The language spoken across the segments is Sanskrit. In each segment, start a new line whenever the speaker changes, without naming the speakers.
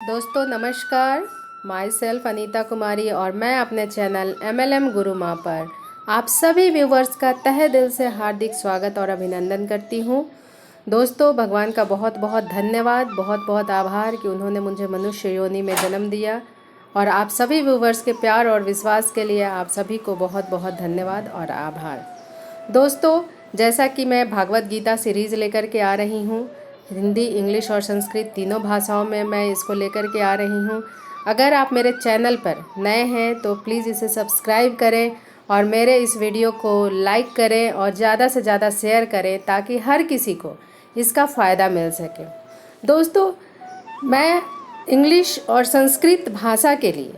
दोस्तों नमस्कार, माई सेल्फ अनीता कुमारी और मैं अपने चैनल MLM गुरु माँ पर आप सभी व्यूवर्स का तहे दिल से हार्दिक स्वागत और अभिनंदन करती हूँ। दोस्तों भगवान का बहुत बहुत धन्यवाद, बहुत बहुत आभार कि उन्होंने मुझे मनुष्य योनि में जन्म दिया और आप सभी व्यूवर्स के प्यार और विश्वास के लिए आप सभी को बहुत बहुत धन्यवाद और आभार। दोस्तों जैसा कि मैं भागवत गीता सीरीज़ लेकर के आ रही हूँ, हिंदी, इंग्लिश और संस्कृत तीनों भाषाओं में मैं इसको लेकर के आ रही हूँ। अगर आप मेरे चैनल पर नए हैं तो प्लीज़ इसे सब्सक्राइब करें और मेरे इस वीडियो को लाइक करें और ज़्यादा से ज़्यादा शेयर करें ताकि हर किसी को इसका फ़ायदा मिल सके। दोस्तों मैं इंग्लिश और संस्कृत भाषा के लिए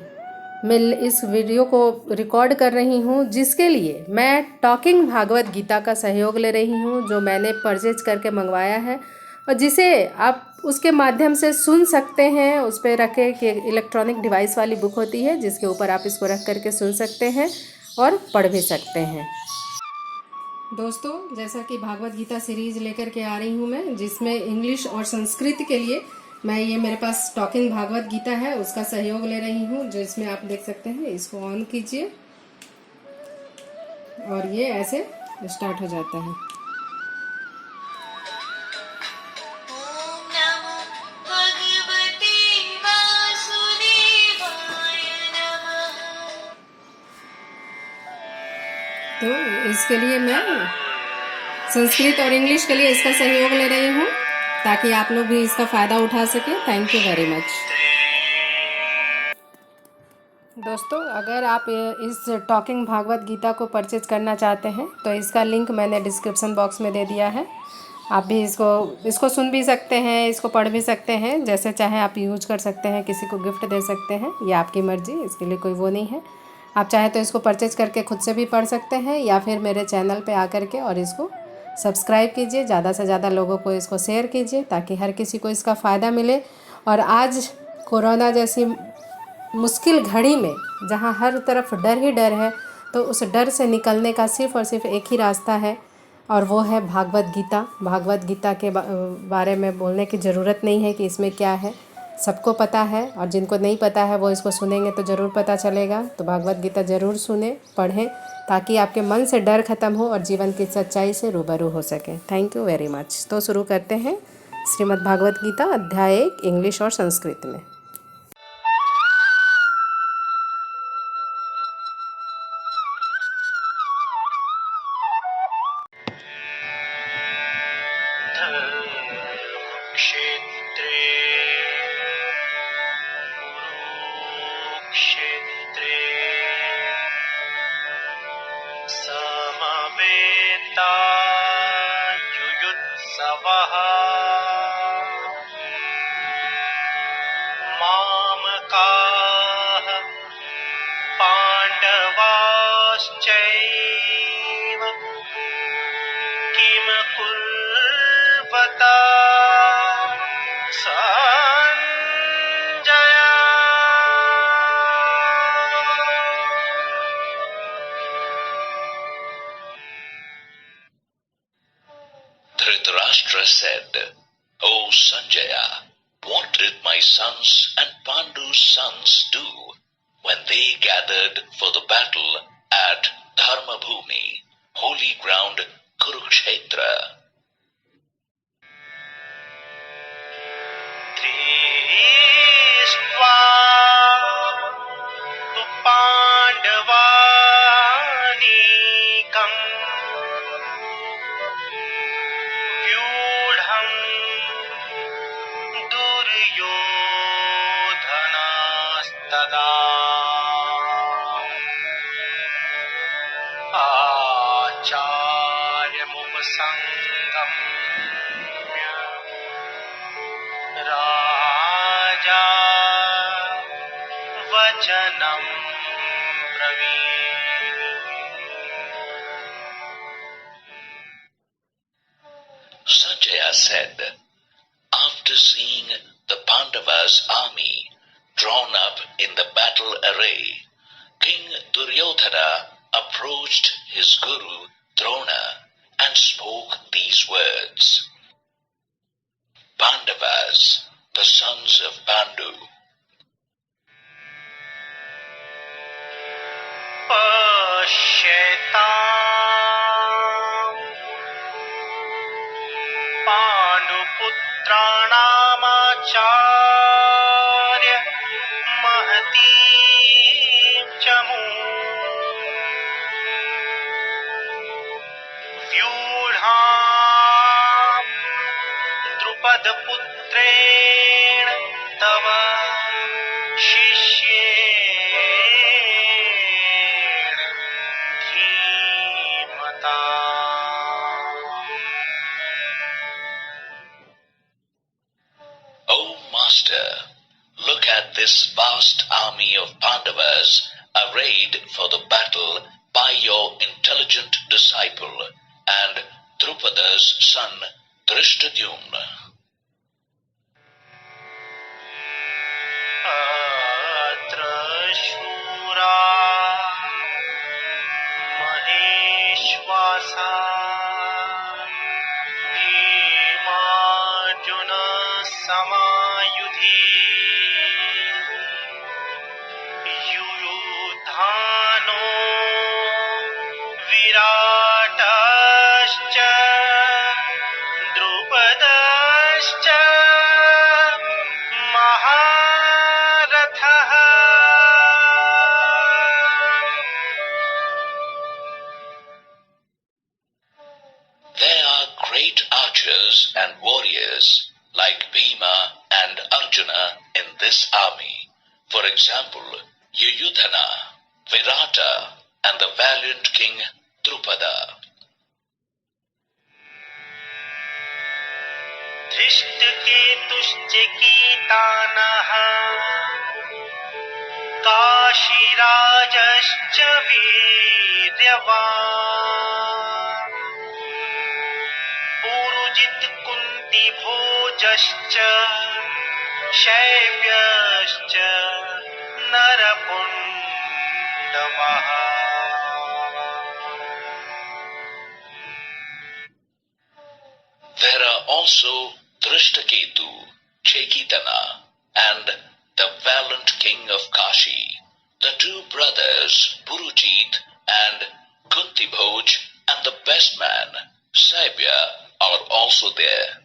मैं इस वीडियो को रिकॉर्ड कर रही हूँ, जिसके लिए मैं टॉकिंग भागवत गीता का सहयोग ले रही हूँ, जो मैंने परचेज करके मंगवाया है और जिसे आप उसके माध्यम से सुन सकते हैं। उस पर रखे कि इलेक्ट्रॉनिक डिवाइस वाली बुक होती है जिसके ऊपर आप इसको रख करके सुन सकते हैं और पढ़ भी सकते हैं। दोस्तों जैसा कि भागवत गीता सीरीज़ लेकर के आ रही हूँ मैं, जिसमें इंग्लिश और संस्कृत के लिए मैं ये मेरे पास टॉकिंग भागवत गीता है उसका सहयोग ले रही हूँ, जो इसमें आप देख सकते हैं। इसको ऑन कीजिए और ये ऐसे स्टार्ट हो जाता है। तो इसके लिए मैं संस्कृत और इंग्लिश के लिए इसका सहयोग ले रही हूँ ताकि आप लोग भी इसका फ़ायदा उठा सकें। Thank you very much. दोस्तों अगर आप इस टॉकिंग भागवत गीता को परचेज करना चाहते हैं तो इसका लिंक मैंने डिस्क्रिप्शन बॉक्स में दे दिया है। आप भी इसको सुन भी सकते हैं, इसको पढ़ भी सकते हैं, जैसे चाहे आप यूज कर सकते हैं, किसी को गिफ्ट दे सकते हैं, ये आपकी मर्ज़ी, इसके लिए कोई वो नहीं है। आप चाहे तो इसको परचेज करके खुद से भी पढ़ सकते हैं या फिर मेरे चैनल पे आकर के और इसको सब्सक्राइब कीजिए, ज़्यादा से ज़्यादा लोगों को इसको शेयर कीजिए ताकि हर किसी को इसका फ़ायदा मिले। और आज कोरोना जैसी मुश्किल घड़ी में जहाँ हर तरफ डर ही डर है, तो उस डर से निकलने का सिर्फ़ और सिर्फ एक ही रास्ता है और वो है भागवत गीता। भागवत गीता के बारे में बोलने की ज़रूरत नहीं है कि इसमें क्या है, सबको पता है और जिनको नहीं पता है वो इसको सुनेंगे तो ज़रूर पता चलेगा। तो भागवत गीता ज़रूर सुने, पढ़ें ताकि आपके मन से डर ख़त्म हो और जीवन की सच्चाई से रूबरू हो सके। Thank you very much. तो शुरू करते हैं श्रीमद् भागवत गीता अध्याय 1 इंग्लिश और संस्कृत में।
क्षेत्रे कुरुक्षेत्रे समवेतायुयुत्सवः मामकाः पाण्डवाश्चैव किम कुर्वता Sanjaya. Dhritarashtra said, O Sanjaya, what did my sons and Pandu's sons do when they gathered for the battle at Dharmabhumi, holy ground Kurukshetra? Drishtva tu Pandavanikam vyudham duryodhanastada आचार्यमुपसंगम्य राजा वचनं ब्रवीत्। Sanjaya said, after seeing the Pandavas' army drawn up in the battle array, King Duryodhana approached his guru Drona and spoke these words. Pandavas, the sons of Pandu, Look at this vast army of Pandavas arrayed for the battle by your intelligent disciple and Drupada's son Drishtadyumna.
शूरा महेश्वासा भीमार्जुन समायुधि युयुधानो विराटश्च द्रुपदश्च महारथः.
There are great archers and warriors like Bhima and Arjuna in this army. For example, Yuyudhana, Virata, and the valiant king Drupada.
धृष्टकेतुश्च कीतानः काशीराजश्च वीर्यवान् पुरुजित् कुन्तिभोजश्च शैब्यश्च नरपुण्डवः.
There are also Drishtaketu, Chekitana, and the valiant king of Kashi. The two brothers Purujit and Kuntibhoj and the best man Saibya are also there.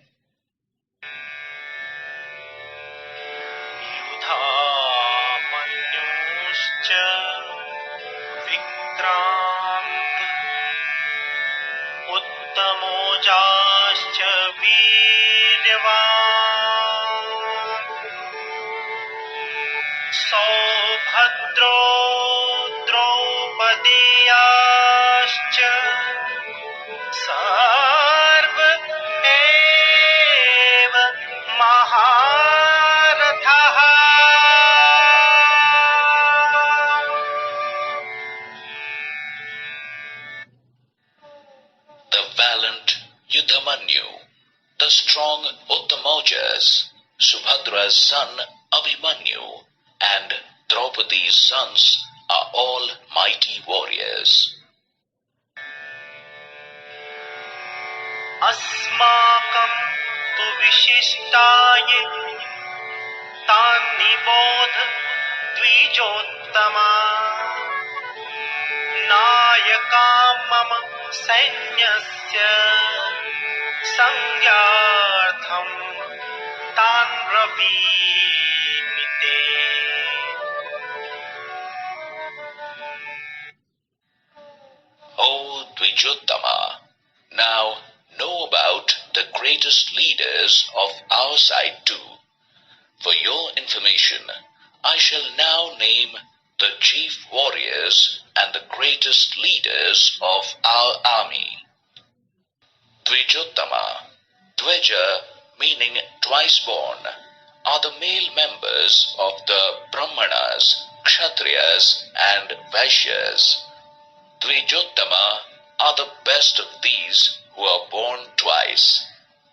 युधामन्युश्च विक्रान्त उत्तमोजाश्च वीर्यवान् सौभद्रो द्रौपदीयाश्च सर्व एव महारथः.
The valiant Yudhamanyu, the strong Uttamojas, Subhadra's son Abhimanyu, and Draupadi's sons are all mighty warriors.
अस्माकं तु विशिष्टाय तान् निबोध द्विजोत्तमा नायका मम सैन्यस्य संज्ञार्थं तान् ब्रवीमि ते.
O Dvijottama, now know about the greatest leaders of our side too. For your information, I shall now name the chief warriors and the greatest leaders of our army. Dvijottama, Dvija meaning twice born, are the male members of the Brahmanas, Kshatriyas and Vaishyas. Dvijottama are the best of these who are born twice,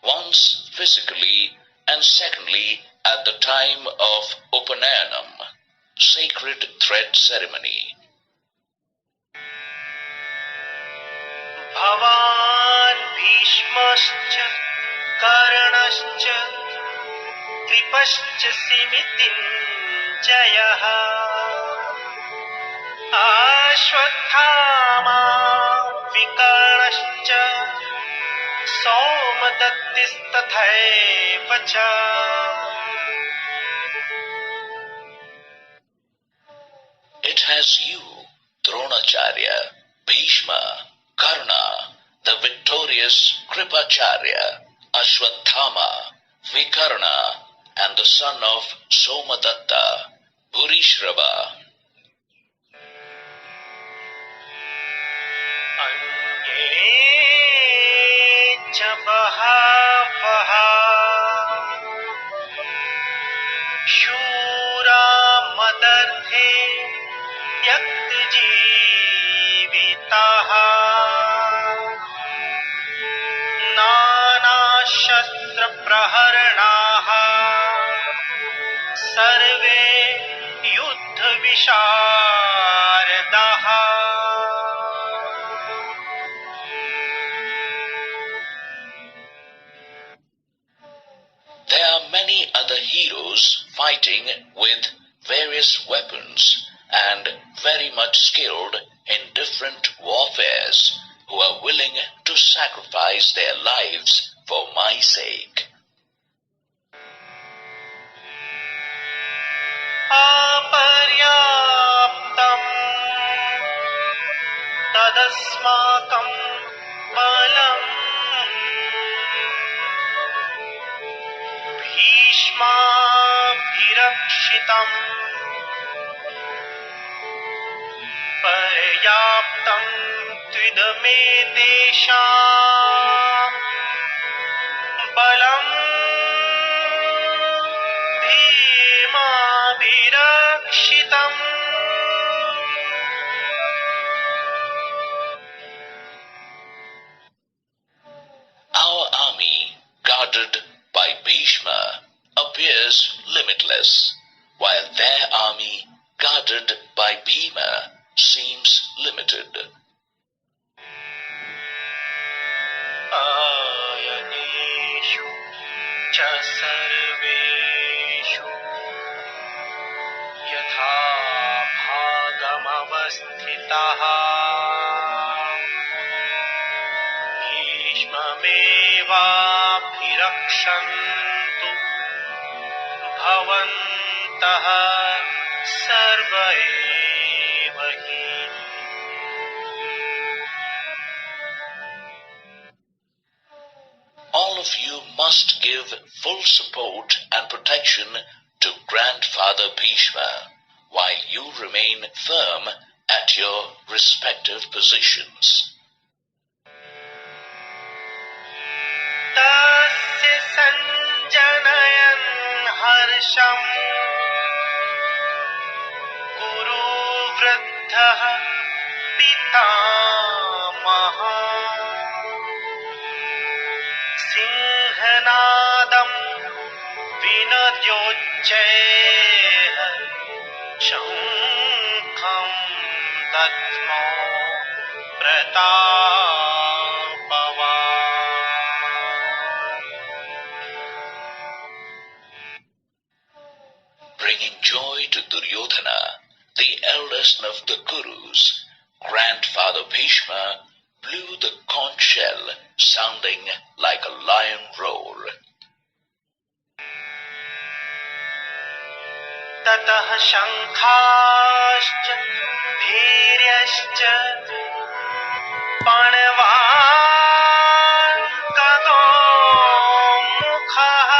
once physically and secondly at the time of Upanayanam, sacred thread ceremony.
भवान् भीष्मश्च कर्णश्च कृपश्च सिमितिञ्जयः अश्वत्थामा विकर्णश्च सोमदत्तिस्तथैव च.
It has you, Dronacharya, Bhishma, Karna, the victorious Kripacharya, Ashwatthama, Vikarna, and the son of Somadatta, Purishrava.
च बहवः शूराः युद्धे त्यक्तजीविताः नानाशस्त्रप्रहरणाः सर्वे युद्धविशारदाः
There are many other heroes fighting with various weapons and very much skilled in different warfares who are willing to sacrifice their lives for my sake.
अपर्याप्तम् तदस्माकं बलम् भीष्माभिरक्षितम् पर्याप्तं त्विदमे तेषाम् बलम् भीमाभिरक्षितम्
Our army, guarded by Bhishma, appears limitless, while their army, guarded by Bhima, seems limited.
आयनेषु च सर्वेषु यथा भागमवस्थितः भीष्ममेवाभिरक्षन्तु भवन्तः सर्व एव हि
All of you must give full support and protection to Grandfather Bhishma, while you remain firm at your respective positions.
तस्य सञ्जनयन् हर्षम् कुरु वृद्धः पितामहः सिंहनादम् विनद्योच्चैः शङ्खम् दद्मो प्रतापवान्
Bringing joy to Duryodhana, the eldest of the Kurus, Grandfather Bhishma blew the conch shell, sounding like a lion roar.
ततः शङ्खाश्च भीर्यश्च पणवान् खगोमुखः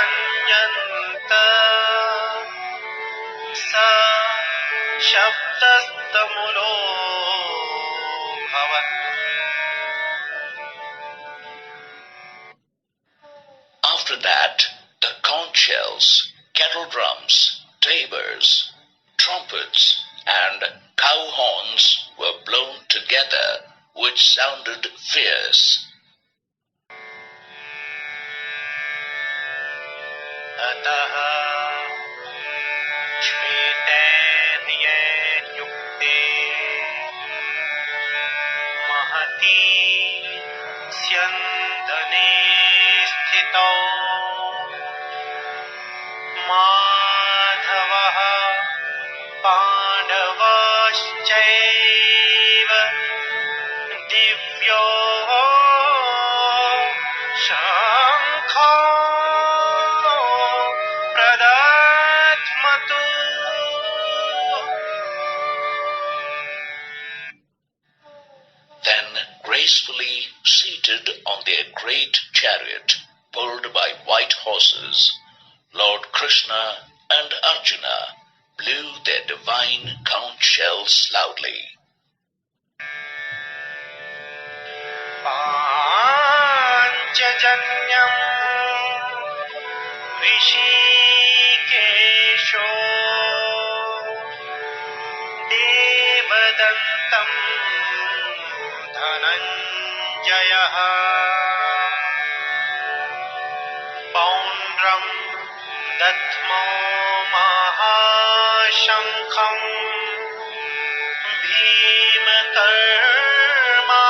सहसैवाभ्यहन्यन्त स शब्दस्तमुलोऽभवत्
After that, the conch shells, kettle drums, tabors, trumpets, and cow horns were blown together, which sounded fierce.
अतः श्वेतैर्यैर्युक्ते महती स्यन्दने स्थितौ माधवः पाण्डवश्चैव दिव्यो शङ्खो प्रदध्मतु
Then, gracefully seated on their great chariot, pulled by white horses, Lord Krishna and Arjuna blew their divine conch shells loudly.
पाञ्चजन्यम् ऋषिकेशो देवदत्तं धनञ्जयः पौण्ड्रं दध्मो महाशङ्खम् भीमकर्मा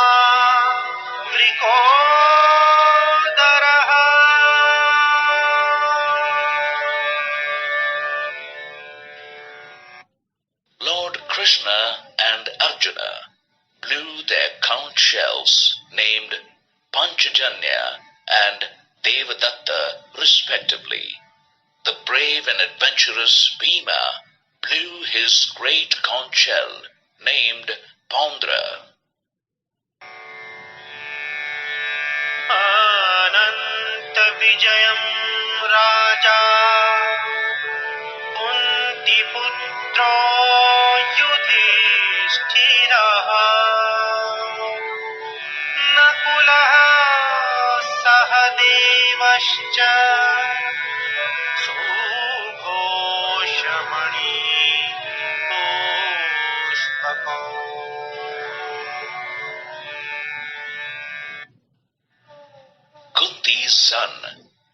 वृकोदरः
Lord Krishna and Arjuna blew their conch shells named Panchajanya and Devadatta respectively. The brave and adventurous Bhima blew his great conch shell named Pondra.
अनन्तविजयं राजा कुन्तिपुत्रो युधिष्ठिरः नकुलः सहदेवश्च सुघोषमणि पुष्पकौ
Kunti's son,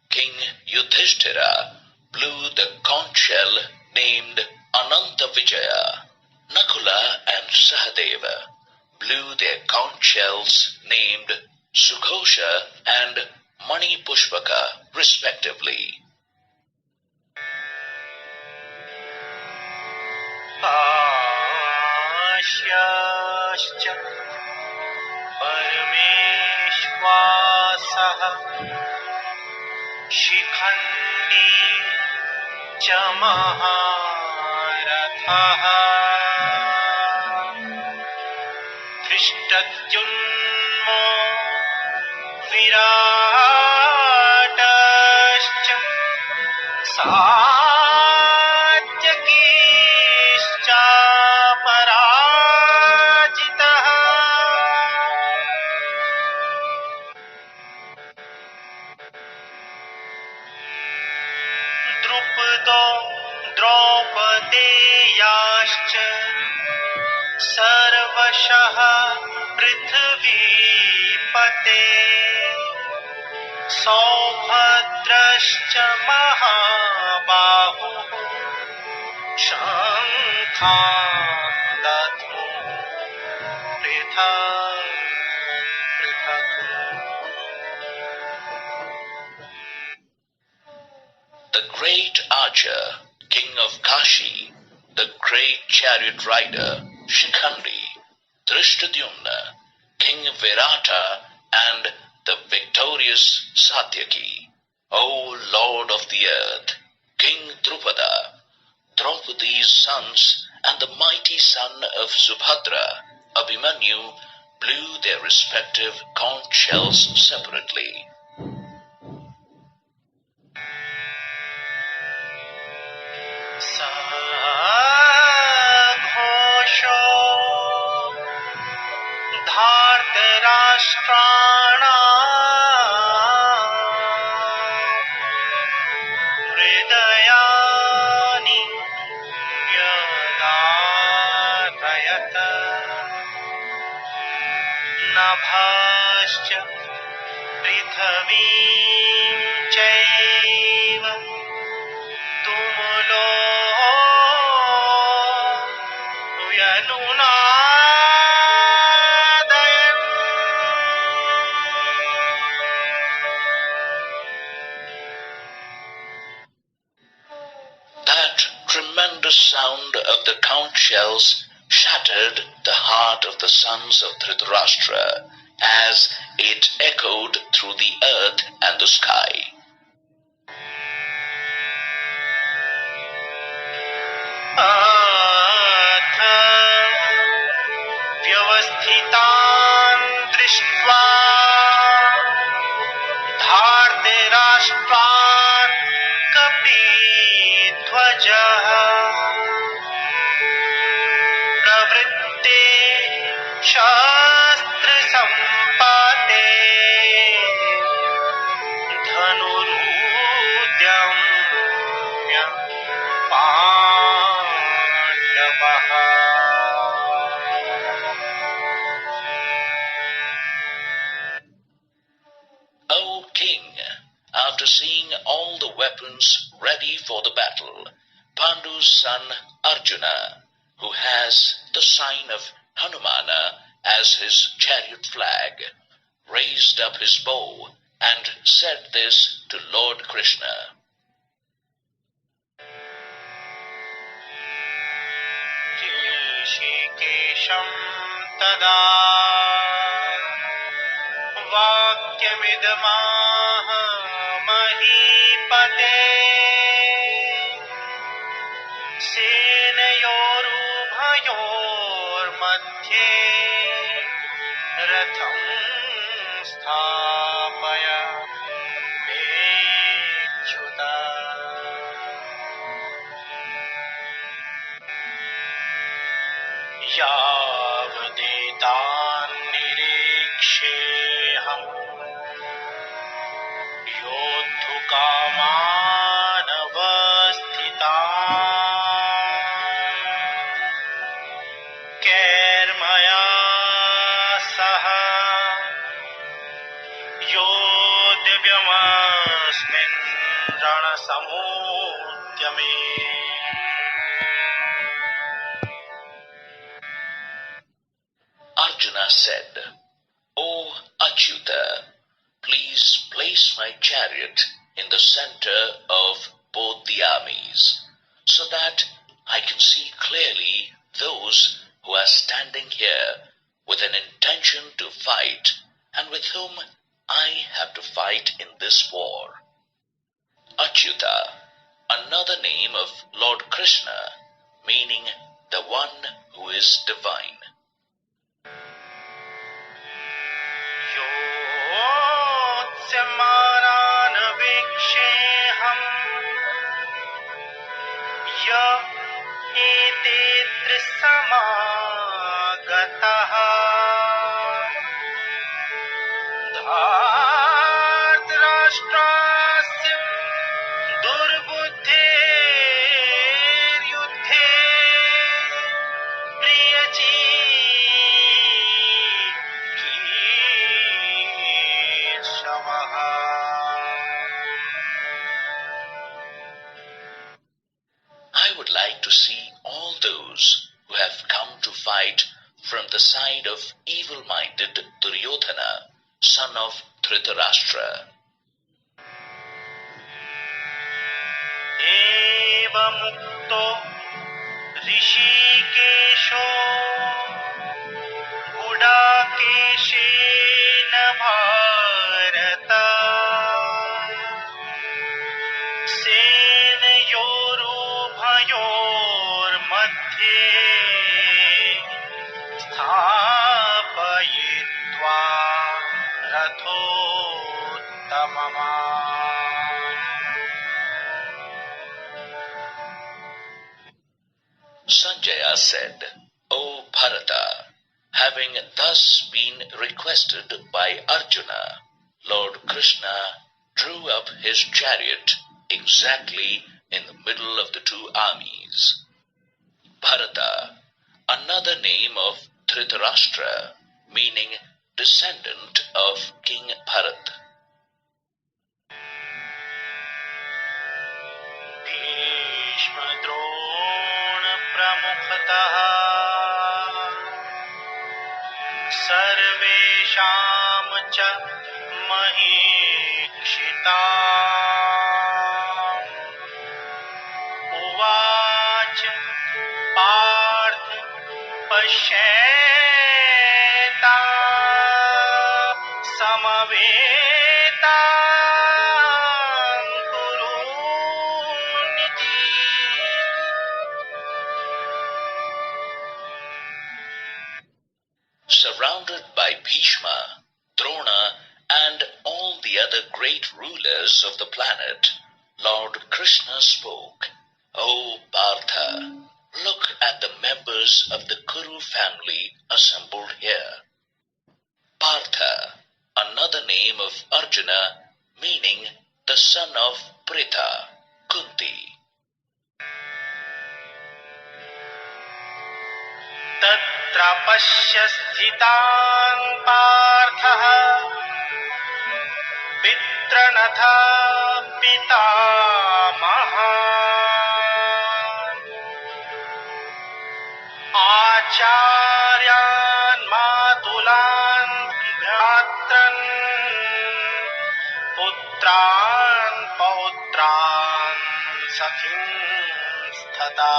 King Yudhishthira, blew the conch shell named Ananta Vijaya. Nakula and Sahadeva blew their conch shells named Sughosha and Mani Pushpaka respectively.
काश्याश्च परमेश्वासः शिखण्डी च महारथः धृष्टद्युम्नो विराटश्च सात्यकीश्चापराजितः द्रुपदो द्रौपदेयाश्च सर्वशः पृथिवीपते सौभद्रश्च महाबाहुः शङ्खां दध्मुः पृथक् पृथक्
The great archer, king of Kashi, the great chariot rider, Shikhandi, Drishtadyumna, King Virata, and the victorious Satyaki. O Lord of the earth, King Drupada, Draupadi's sons, and the mighty son of Subhadra, Abhimanyu, blew their respective conch shells separately.
सघोषो धार्तराष्ट्राणाम् हृदयानि व्यदारयत् नभश्च पृथिवीं चैव तुमुलो व्यनुनादयन्
That tremendous sound of the conch shells shattered the heart of the sons of Dhritarashtra as it echoed through the earth and the sky.
अथ व्यवस्थितान् दृष्ट्वा धार्तराष्ट्रान् कपिध्वजः प्रवृत्ते शस्त्रसम्पाते धनुरुद्यम् पाण्डवः
O king, after seeing all the weapons ready for the battle, Pandu's son Arjuna, who has the sign of Hanumana as his chariot flag, raised up his bow and said this to Lord Krishna.
ऋषिकेशं तदा वाक्यमिदमाह महीपते सेनयोरुभयोर्मध्ये रथं स्थापय मेच्युत यावदेतान् निरीक्षेऽहम् योद्धुकामानवस्थितान् कैर्मया सह योद्धव्यमस्मिन् रणसमुद्यमे
Arjuna said, O Achyuta, please place my chariot in the center of both the armies, so that I can see clearly those who are standing here with an intention to fight and with whom I have to fight in this war. Achyuta, another name of Lord Krishna, meaning the one who is divine.
योत्स्यमानान् वीक्षेऽहम् य एते त्रिसमागतः धार्तराष्ट्रास्य दुर्बुद्धेर्युद्धे प्रियचिकीर्षवः
I would like to see all those who have come to fight from the side of evil-minded Duryodhana, son of Dhritarashtra.
एवमुक्तो ऋषिकेशो गुडाकेशेन Bharata सेनयोरुभयोर्मध्ये स्थापयित्वा रथोत्तमम्
Sanjaya said, O Bharata, having thus been requested by Arjuna, Lord Krishna drew up his chariot exactly in the middle of the two armies. Bharata, another name of Dhritarashtra, meaning descendant of King Bharat.
भीष्मद्रोणप्रमुखतः सर्वेषां च महीक्षिताः उवाच पार्थ पश्येताम् समवेतान् कुरूनिति
Surrounded by Bhishma, Drona, and all the other great rulers of the planet, Lord Krishna spoke, O Partha, look at the members of the Kuru family assembled here. Partha, another name of Arjuna, meaning the son of Pritha, Kunti.
तत्र पश्य स्थितान् पार्थः पितृनथ पितामहान् आचार्यान् मातुलान् भ्रातॄन् पुत्रान् पौत्रान् सखींस्तथा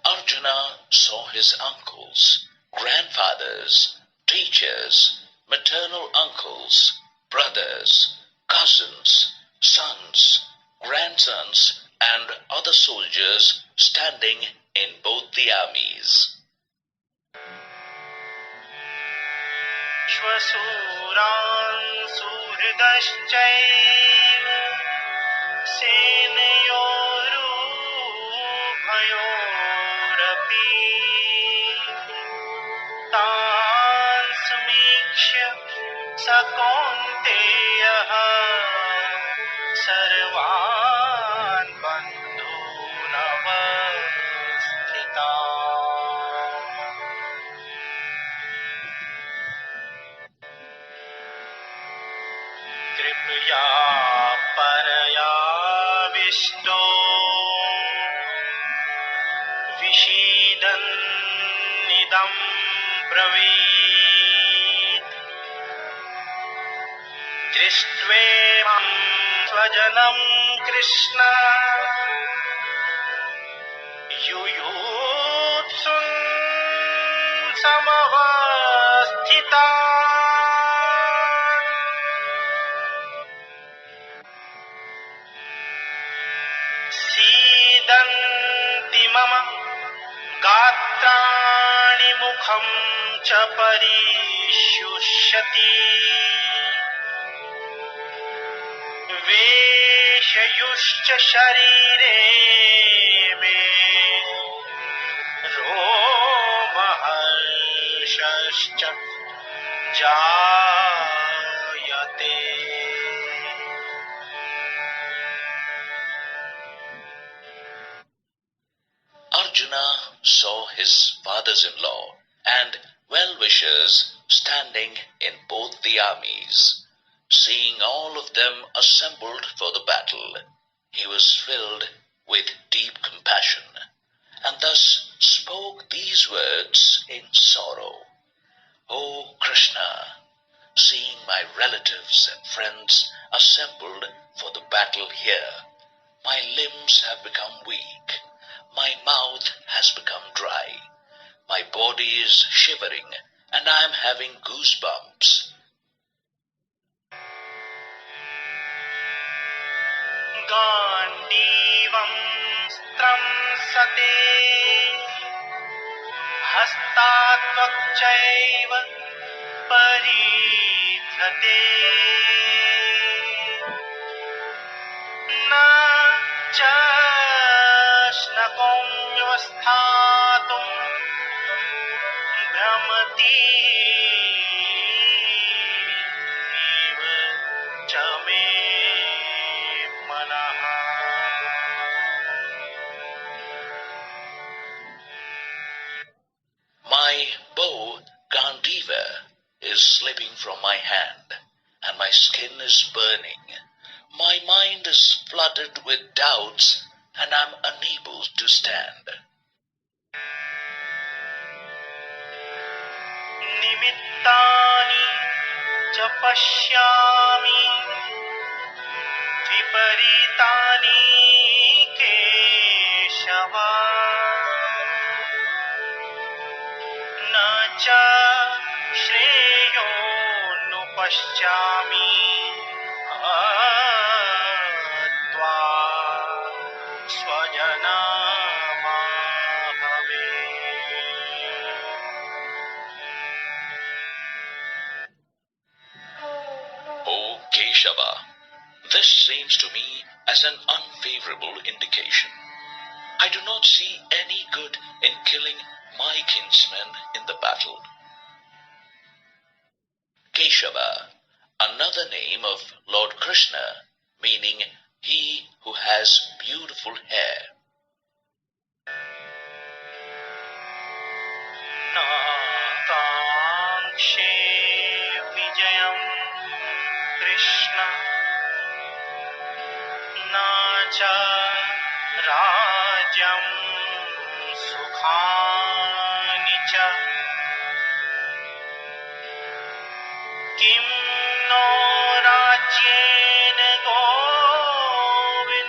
Arjuna saw his uncles, grandfathers, teachers, maternal uncles, brothers, cousins, sons, grandsons, and other soldiers standing in both the armies.
श्वशूरान् सुहृदश्चैव सेनयोरुभयोरपि तान् समीक्ष्य स कौन्तेयः सर्वान् बन्धूनवस्थितान् कृपया परयाविष्टो विषीदन्निदं ब्रवीत् दृष्ट्वेमं स्वजनं कृष्ण युयुत्सुं समवस्थितान् सीदन्ति मम गात्राणि मुखं च परिशुष्यति वेशयुश्च शरीरे मे रोमहर्षश्च जायते
Arjuna saw his fathers-in-law and well-wishers standing in both the armies. Seeing all of them assembled for the battle, he was filled with deep compassion, and thus spoke these words in sorrow. O Krishna, seeing my relatives and friends assembled for the battle here, my limbs have become weak, my mouth has become dry, my body is shivering, and I am having goosebumps.
गाण्डीवं स्त्रंसते हस्तात्वक्चैव परीक्षते न च श्नकं व्यवस्थातुं भ्रमतीव च मे मनः
My bow Gandiva is slipping from my hand, and my skin is burning. My mind is flooded with doubts, and I'm unable to stand.
निमित्तानि च पश्यामि विपरीतानि केशव न च श्रेयोनुपश्यामि त्वा स्वजनमाहवे
O Keshava, this seems to me as an unfavorable indication. I do not see any good in killing my kinsmen in the battle. Keshava, another name of Lord Krishna, meaning he who has beautiful hair.
नाकाङ्क्षे विजयं कृष्ण न च राज्यं सुखानि च किं नो राज्येन गोविन्द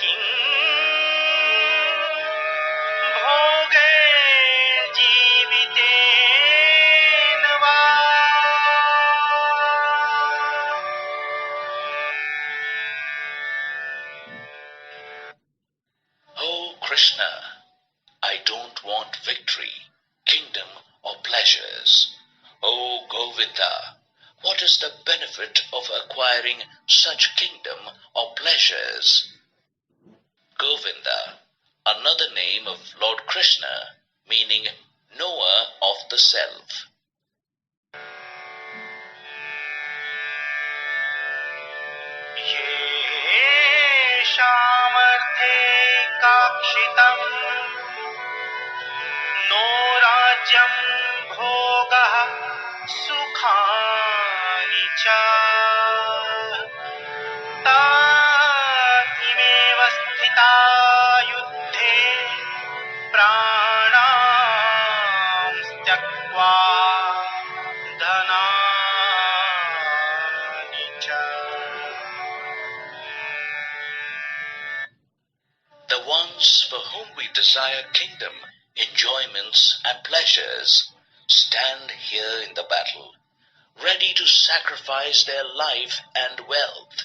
किं भोगैर्जीवितेन वा
Oh Krishna, I don't want victory, kingdom or pleasures. Oh Govinda, what is the benefit of acquiring such kingdom or pleasures? Govinda, another name of Lord Krishna, meaning knower of the self.
येषामर्थे काक्षितम् नो राज्यं भोगः सुखानि च ता इमेव स्थिता युद्धे प्राणां त्यक्त्वा धनानि च
The ones for whom we desire kingdom, enjoyments and pleasures stand here in the battle, ready to sacrifice their life and wealth.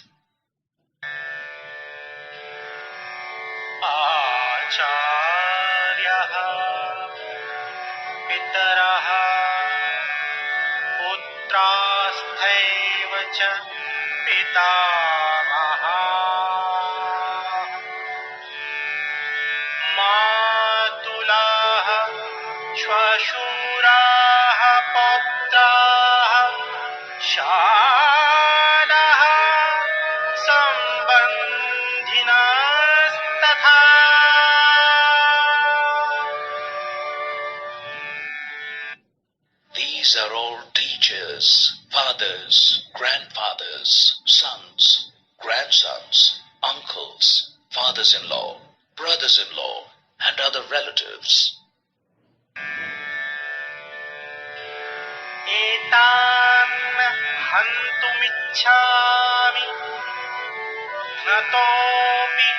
आचार्यः पितरः पुत्रास्थैव च पितामहाः मातुलाः श्वशुराः पौत्राः शालाः सम्बन्धिनस्तथा
These are all teachers, fathers, grandfathers, sons, grandsons, uncles, fathers-in-law, brothers-in-law, and other relatives.
एतान् हन्तुमिच्छामि नतोऽपि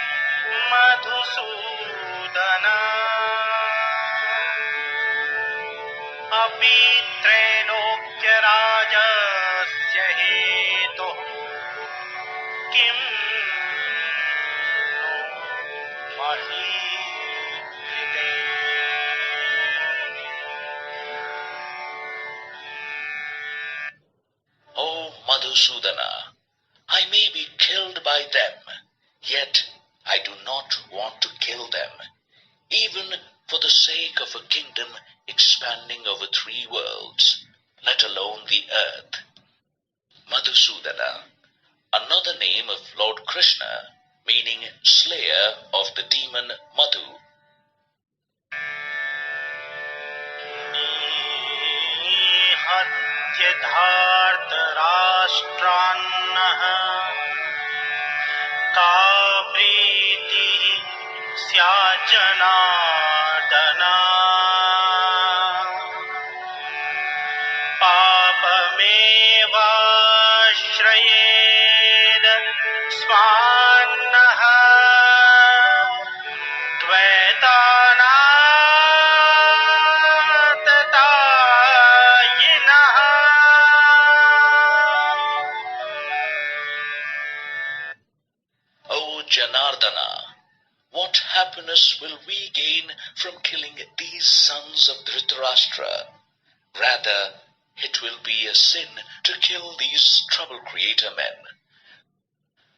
मधुसूदन अपि त्रैलोक्यराजस्य हेतुः किं नो महीकृते
O Madhusudana, I may be killed by them, yet I do not want to kill them, even for the sake of a kingdom expanding over 3 worlds, let alone the earth. Madhusudana, another name of Lord Krishna, meaning slayer of the demon Madhu.
निहत्य धार्तराष्ट्रान्नः का प्रीतिः स्याज्जनार्दन पापमेवाश्रयेद स्वान्नः त्वैतानाततायिनः
O Janardana, what happiness will we gain from killing these sons of Dhritarashtra? Rather, it will be a sin to kill these trouble-creator men.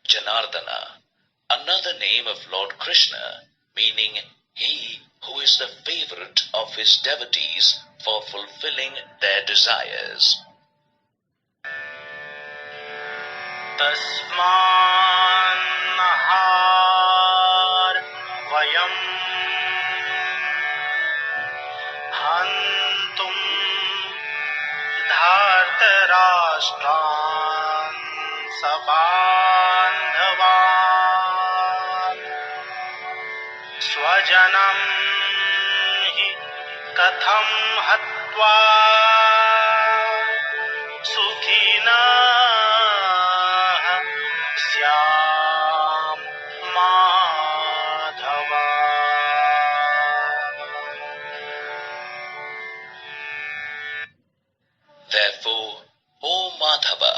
Janardana, another name of Lord Krishna, meaning he who is the favorite of his devotees for fulfilling their desires.
तस्मान्नहार वयम् हन्तुं धार्तराष्ट्रान् सबान्धवान् स्वजनं हि कथं हत्वा सुखिनः स्याम Madhava.
Therefore, O Madhava,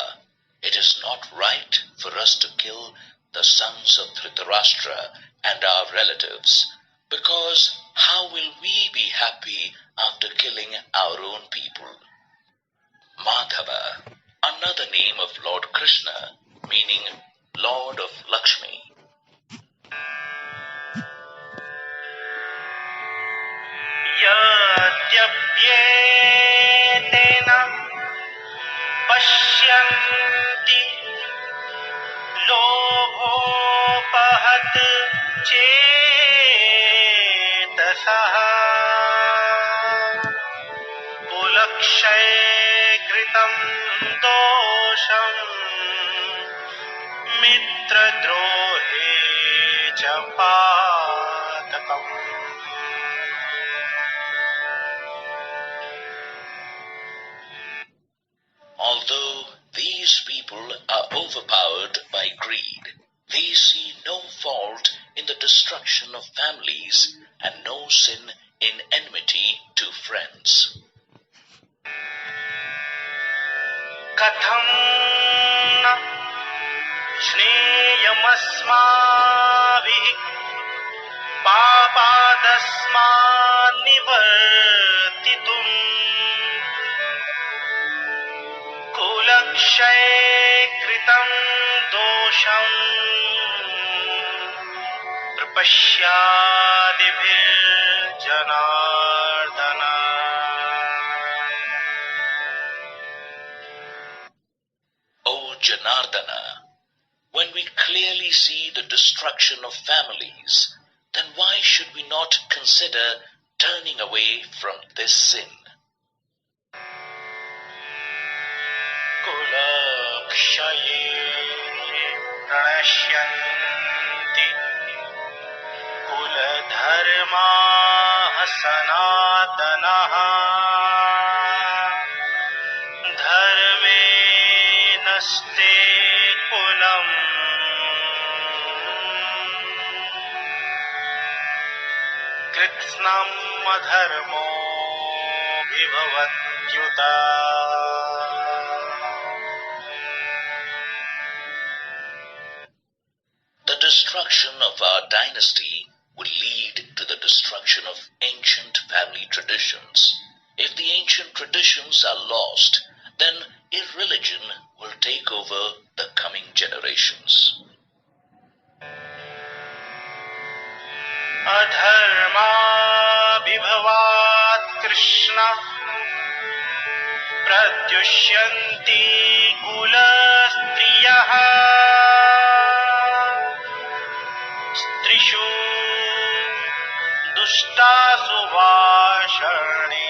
it is not right for us to kill the sons of Dhritarashtra and our relatives, because how will we be happy after killing our own people? Madhava, another name of Lord Krishna, meaning Lord of Lakshmi.
यद्यप्येतेन पश्यन्ति लोभोपहत चेतसः कुलक्षयकृतं दोषं मित्रद्रोहे च पातकम्।
Although these people are overpowered by greed, they see no fault in the destruction of families and no sin in enmity to friends.
कथं न स्नेयमस्माभिः पापादस्मान्निवर्तितुम् कुलक्षये कृतं दोषं प्रपश्यादिभिर्जनार्दन।
O Janardana, when we clearly see the destruction of families, then why should we not consider turning away from this sin?
कुलक्षये प्रणश्यन्ति कुलधर्माः सनातनः धर्मे नस्ते कुलम् कृत्स्नम् अधर्मोऽभिभवत्युत।
The destruction of our dynasty will lead to the destruction of ancient family traditions. If the ancient traditions are lost, then irreligion will take over the coming generations.
अधर्माभिभवात् कृष्ण प्रद्युष्यन्ति कुलस्त्रियः स्त्रिषु दुष्टासु वाषणेय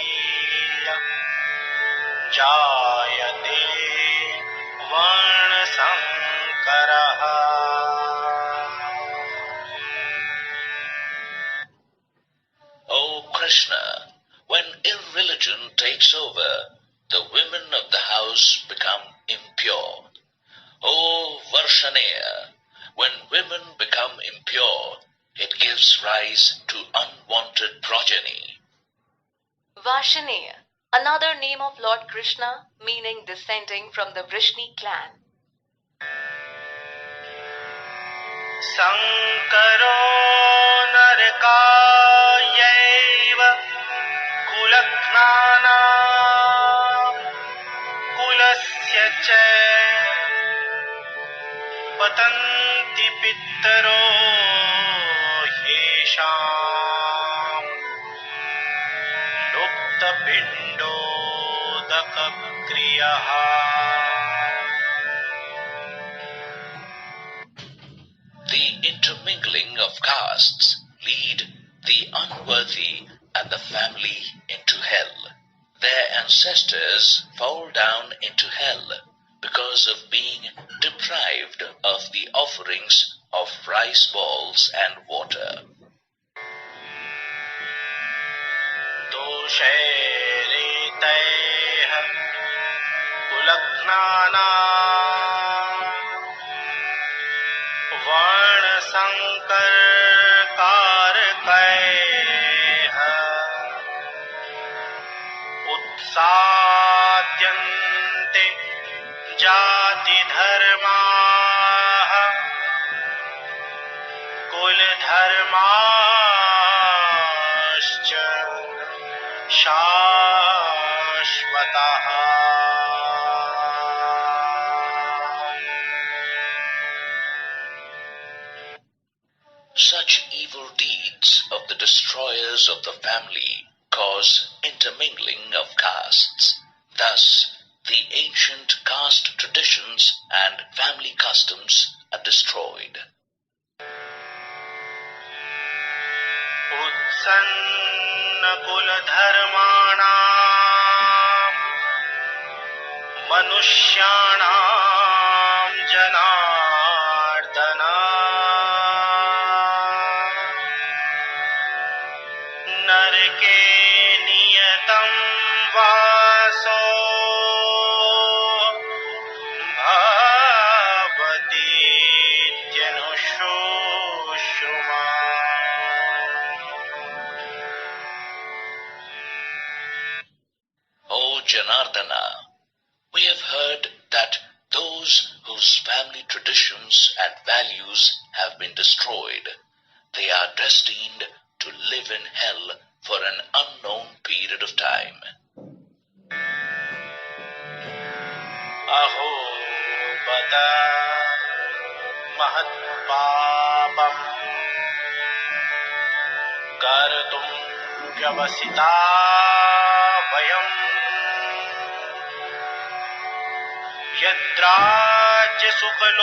जायते वर्णसंकरः।
O Krishna, when irreligion takes over, the women of the house become impure. O Varshaneya, when women become impure, it gives rise to unwanted progeny.
Varshaneya, another name of Lord Krishna, meaning descending from the Vrishni clan.
Sankaro नरकायैव कुलघ्नाना कुलस्य च पतन्ति पितरो ह्येषाम् लुप्तपिण्डोदकक्रियः।
the intermingling of castes lead the unworthy and the family into hell. Their ancestors fall down into hell because of being deprived of the offerings of rice balls and water.
दोषैरेतैः कुलघ्नानाम् वर्णसङ्करकारकैः उत्साद्यन्ते जातिधर्माः कुलधर्माश्च शाश्वतः.
Such evil deeds of the destroyers of the family cause intermingling of castes. Thus, the ancient caste traditions and family customs are destroyed.
उत्सन्नकुलधर्माणाम् मनुष्याणाम् Janardan नरके नियतं वासो भवतीत्यनुशोषुमा.
O Janardana, we have heard that those whose family traditions and values have been destroyed, they are destined to live in hell for an unknown period of time.
अहो बत महत्पापम् कर्तुं व्यवसिता वयम्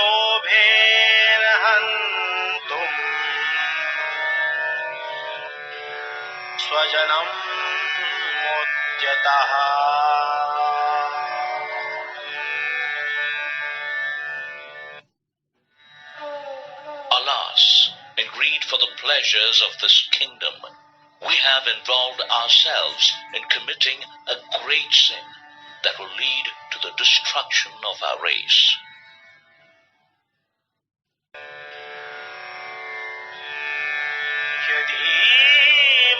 यद्राज्यसुखलोभेन हन्तुम् स्वजनं मोद्यतः.
Alas, in greed for the pleasures of this kingdom, we have involved ourselves in committing a great sin that will lead to the destruction of our race.
यदि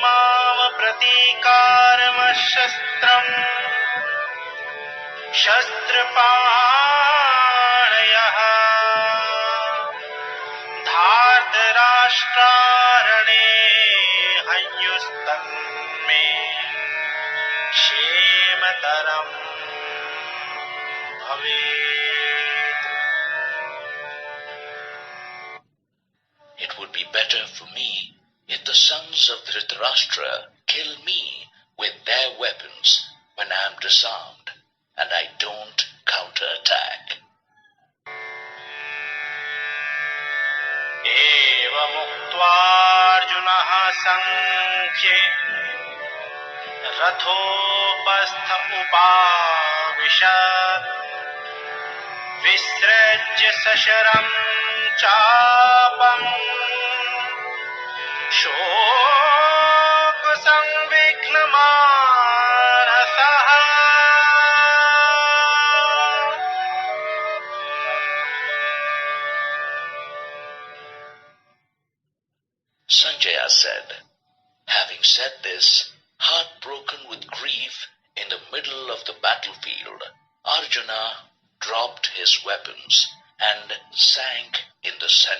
माम प्रतीकारमशस्त्रम् शस्त्रपाणयः धार्तराष्ट्रारणे हन्युस्तन्मे क्षेमतरम् भवेत्.
It would be better for me if the sons of Dhritarashtra kill me with their weapons when I am disarmed and I don't counterattack.
एवमुक्त्वार्जुनः सङ्ख्ये रथोपस्थ उपाविशत् विसृज्य सशरं चापम् शोकसंविघ्नमानसः.
Sanjaya said, having said this, heartbroken with grief in the middle of the battlefield, Arjuna dropped his weapons and sank in the center